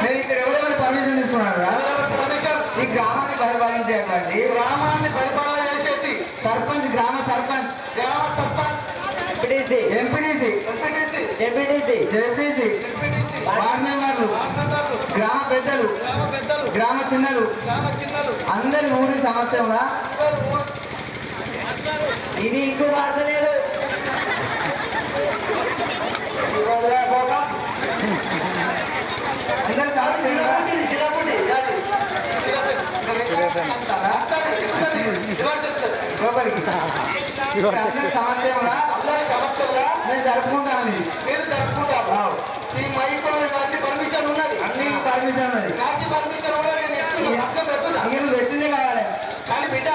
నేను ఇక్కడ ఎవరెవరు పర్మిషన్ తీసుకున్నాను ఈ గ్రామాన్ని పరిపాలించేయండి. గ్రామాన్ని పరిపాలన చేసేది సర్పంచ్, గ్రామ సర్పంచ్, ఎంపీటీసీ, జెడ్పీటీసీ, వార్డు మెంబర్లు, గ్రామ పెద్దలు, గ్రామ చిన్నలు అందరి ఊరి సమస్యగా ఇది ఇంకో వార్తలేదు. సమస్యగా నేను జరుపుకుంటాను. మీరు జరుపుకుంటారు. ఈ మైకులు అన్ని పర్మిషన్ ఉన్నది, అన్ని పర్మిషన్ ఉన్నది. పర్మిషన్ కూడా నేను ఇస్తున్నా. నేను పెట్టిందే కావాలి. కానీ బిడ్డ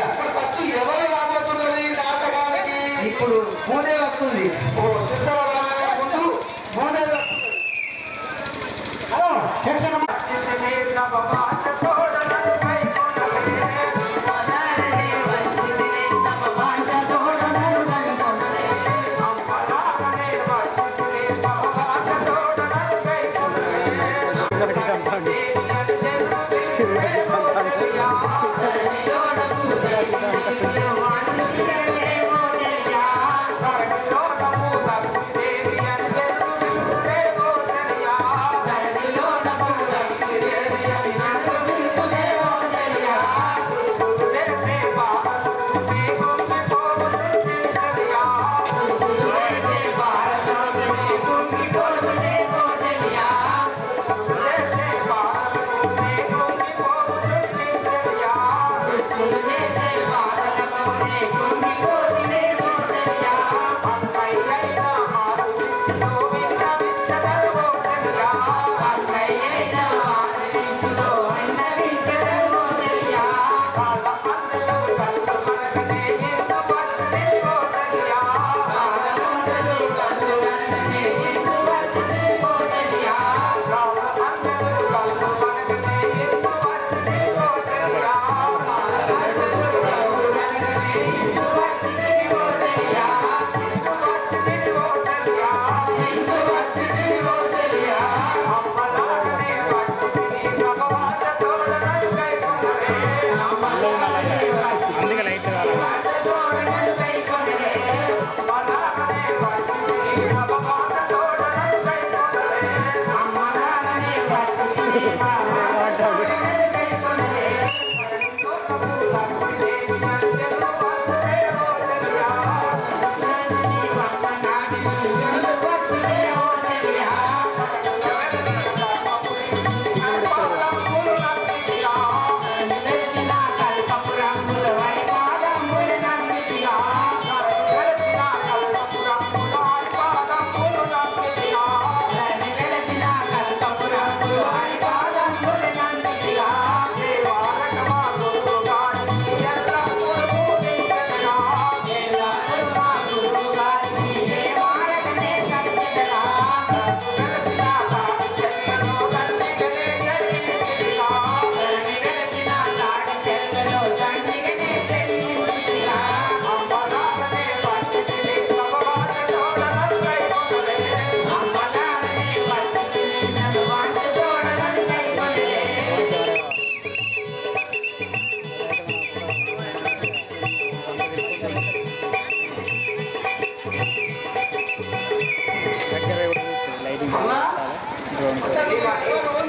ఇప్పుడు ఫస్ట్ ఎవరు రాబోతున్నది నాటకానికి? ఇప్పుడు భూదేవి వస్తుంది. ముందు భూదేవి వస్తుంది.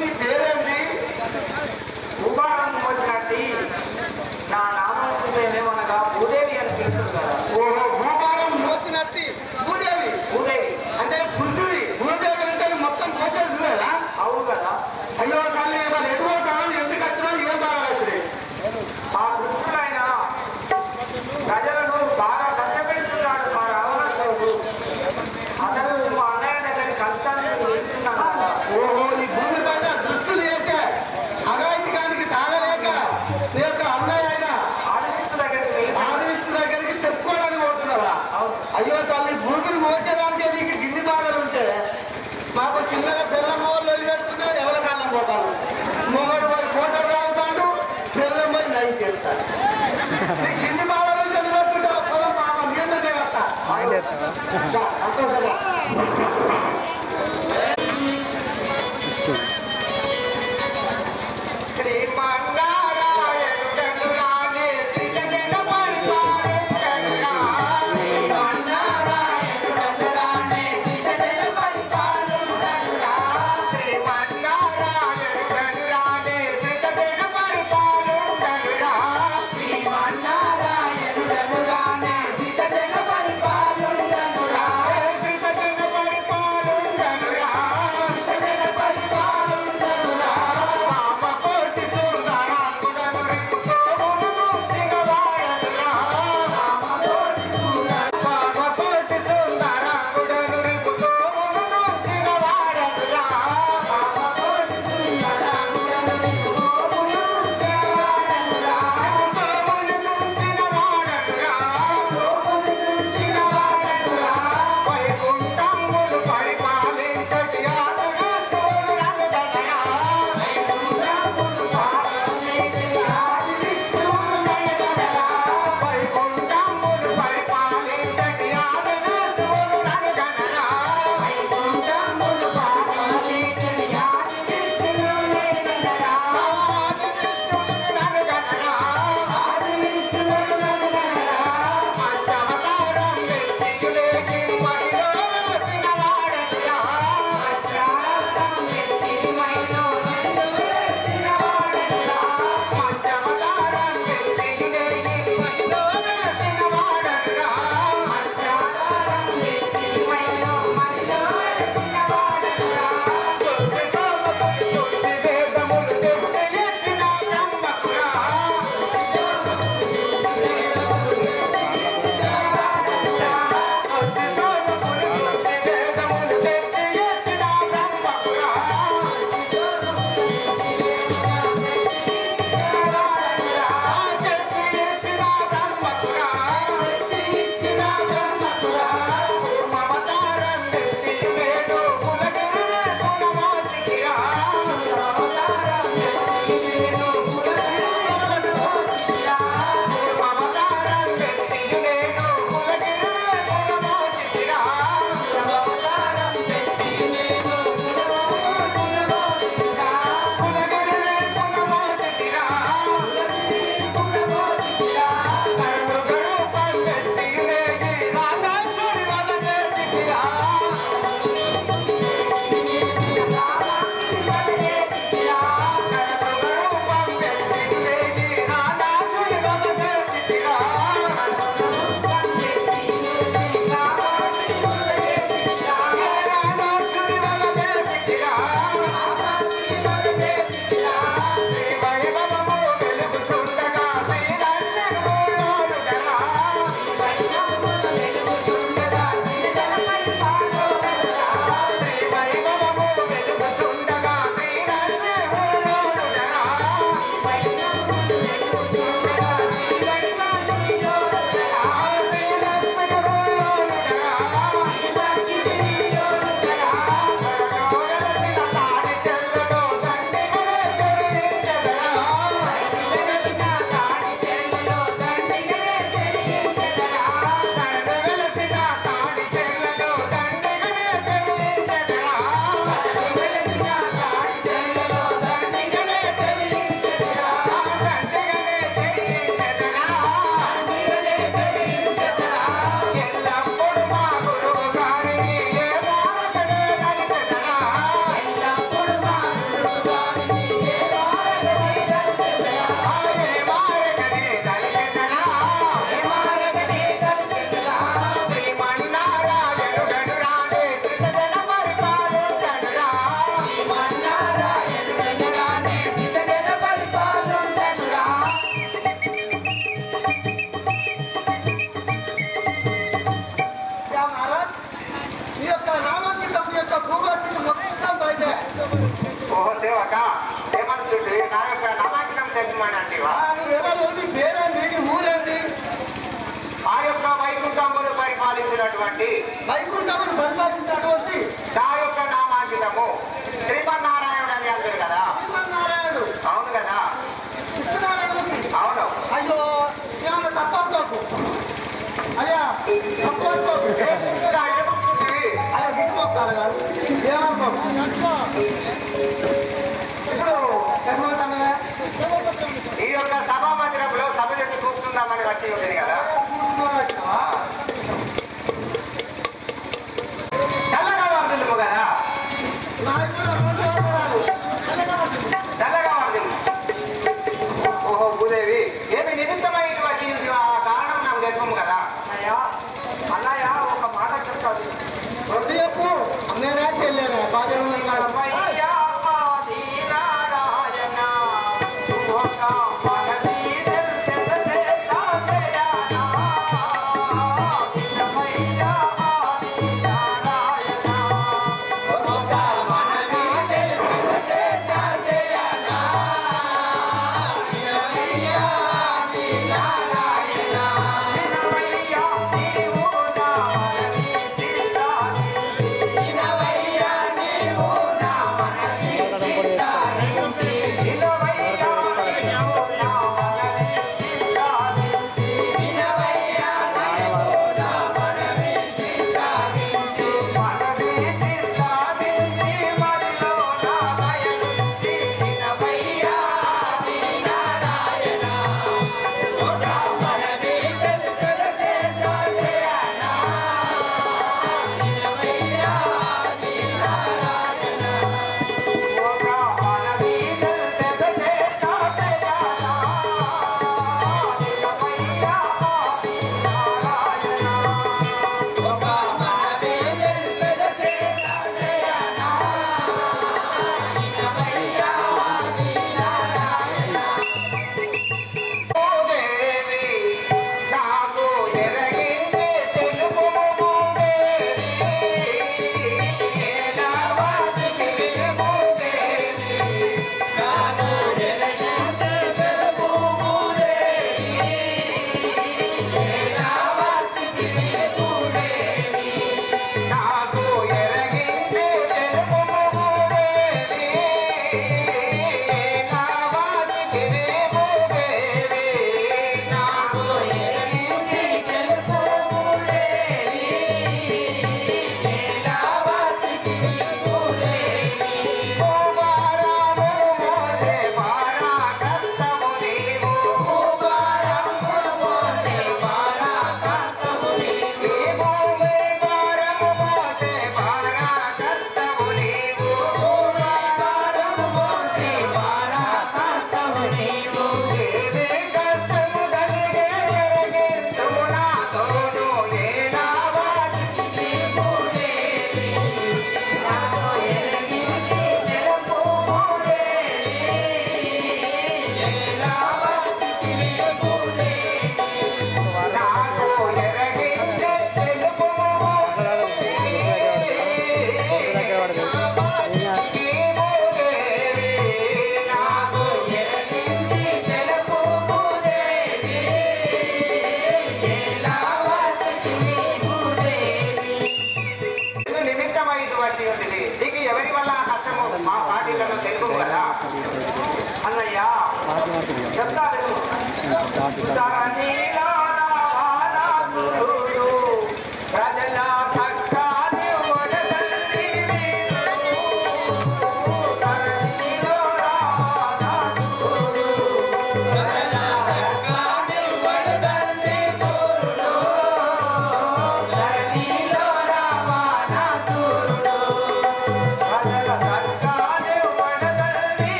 మీ పేరేంటి? భూభారం మోసినట్టు నా నామనగా భూదేవి అని తెలుస్తుంది కదా. ఓహో, భూభారం మోసినట్టు భూదేవి. భూదేవి అంటే పృథ్వీ. భూదేవి అంటే మొత్తం మోసేది లేదా? అవును కదా. అయ్యో తల్లి, వాళ్ళు ఎటు పోతాను, ఎందుకు వచ్చినా ఏం బాగా వచ్చింది? ఆ కృష్ణుడైన ప్రజలను బాగా కష్టపెడుతున్నాడు మా రావణుడు. అతను మా అన్నయ్య దగ్గర కష్టాన్ని వేస్తున్నాడు కదా. ఓహో, ఈ భూమి పైన దృష్టిలు వేసే అగాయితీకానికి తాగలేక లేక అన్నయ్య అయినా ఆడవిస్తు దగ్గరికి చెప్పుకోవడానికి పోతున్నావా? అయ్యో తల్లి, భూమిని మోసేదానికే నీకు గిన్ని బాధలు ఉంటే మాకు చిన్నగా పిల్లమ్మ వాళ్ళు వదిలిపెట్టుకున్నా ఎవరి కాలం పోతాను. మొగడు వారి ఫోటో తాగుతాడు, పిల్లమ్మ నైట్ చేస్తాడు. నీకు గిన్ని బాధలు ఉంటే పెట్టుకుంటావు. సంతోషంగా పరిపాలించినటువంటి వైకుంఠమును పరిపాలించినటువంటి నా యొక్క నామాంకితము శ్రీమన్నారాయణుడు అని అంటారు కదా. శ్రీమన్నారాయణుడు అవును కదా. కృష్ణనారాయణమూర్తి అవును. అయ్యో ఏమన్నా తప్పనుకోకు అయ్యా తప్పనుకోకు కాదు ఏమనుకో ఇప్పుడు ఎట్లా ఈ యొక్క సభా మందిరంలో సభ చేసి చూస్తుందామని వచ్చి ఉండేది కదా. చల్లగా వర్దిల్లు కదా, చల్లగా వర్దిల్లు. ఓహో భూదేవి, ఏమి నిమిత్తమై ఇటు వచ్చి ఆ కారణం నాకు తెలుపు కదా. అన్నయ్య ఒక మాట చెప్తాది. రొట్టి చెప్పు అన్నయ్య చెల్లేనా బాగా ఉన్నాడు నారాయణ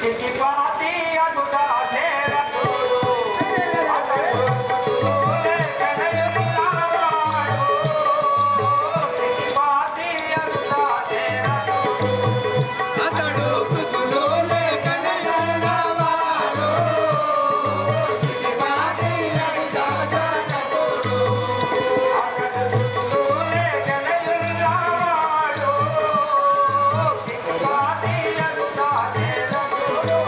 చిటిపాటి అదుగా చేరతోడు అతడు లేకనయున్నాడు చిటిపాటి అదుగా చేరతోడు అతడు సుతులు లేకనయున్నవాడు చిటిపాటి అడుగా చేరతోడు అతడు లేకనయున్నాడు చిటిపాటి అదుగా చేరతోడు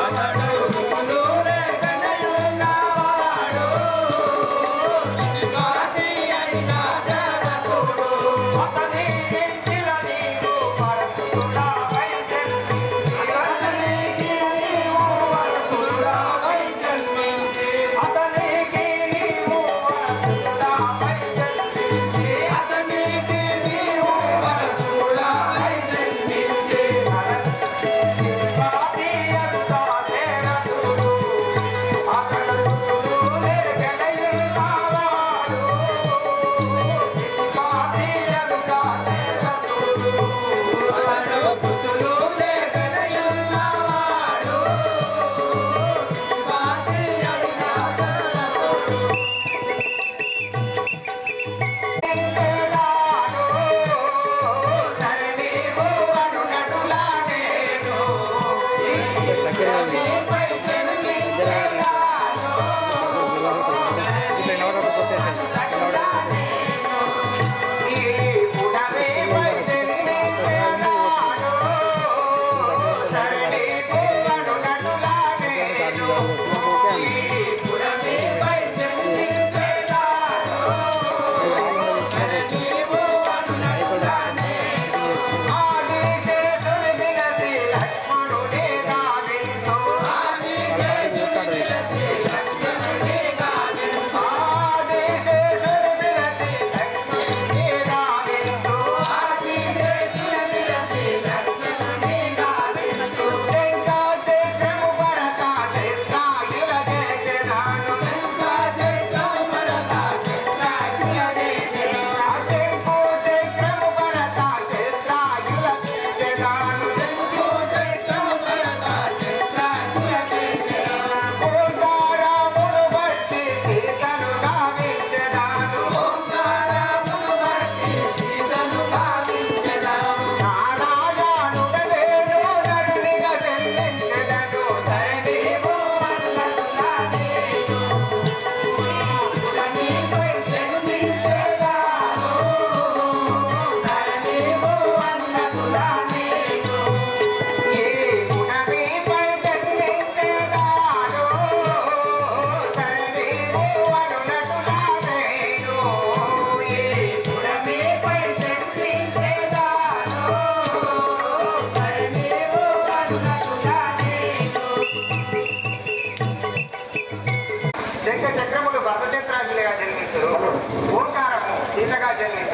అతడు సుతులు లేకనయున్నవాడు చిటిపాటి అడుగా చేరతోడు అతని ఇంటిల నీవు పరచుడా వైద్యుని అతనికి నీవు వరసుడవై జన్మించి అతనికి నీవు పరచుడా వైద్యుని అతనికి నీవు వరసుడవై జన్మించి పాటి అదుగా చేరతోడు అతడు లేకనయున్నాడు పాటి అదుగా చేరతోడు అతడు సుతులు లేకనయున్నవాడు చిటిపాటి అడుగా చేరతోడు సరినీవు అనునటులా నేను ఈ భూమిపై జన్మించేదాను. అనునటులా నేను ఈ పుడమిపై జన్మించేదాను. సరణికు అనునటులా నేను. ఈ భూమిపై జన్మించేదాను. సరినీవు అనునటులా నేను ఆదిశేషుని పిలసి లక్ష్మణుడే గావింతు. ఆదిశేషుని పిలచి లక్ష్మణుడే గావింతు. ఆదిశేషుని పిలసి లక్ష్మణుడే గావింతు. ఆదిశేషుని పిలచి లక్ష్మణుడే గావింతు. శంఖచక్రము భరత చిత్రాయుల చేసెదాను. శంఖచక్రము భరత చిత్రాయుల చేసెదాను. శంఖచక్రము భరత చిత్రాయుల చేసెదాను. శంఖచక్రము భరత చిత్రాయుల చేసెదాను. ఓంకారమును బట్టి సీతను గావించెదాను. ఓంకారమును బట్టి సీతను గావించెదాను. నారాయణుడనేను నరునిగా జన్మించెదను. సరణీవు అన్నటులా నేను భూమిపై జన్మించేదాను. సరినీవు అన్నటులా నేను ఈ పుడమిపై జన్మించెదాను. సరణీవు అనునటులా నేను. ఈ భూమిపై జన్మించేదాను. సరినీవు అన్నటులా నేను శంఖ చక్రములు భరత చిత్రాజులుగా జన్మించరు. ఓంకారము సీతగా జన్మించరు.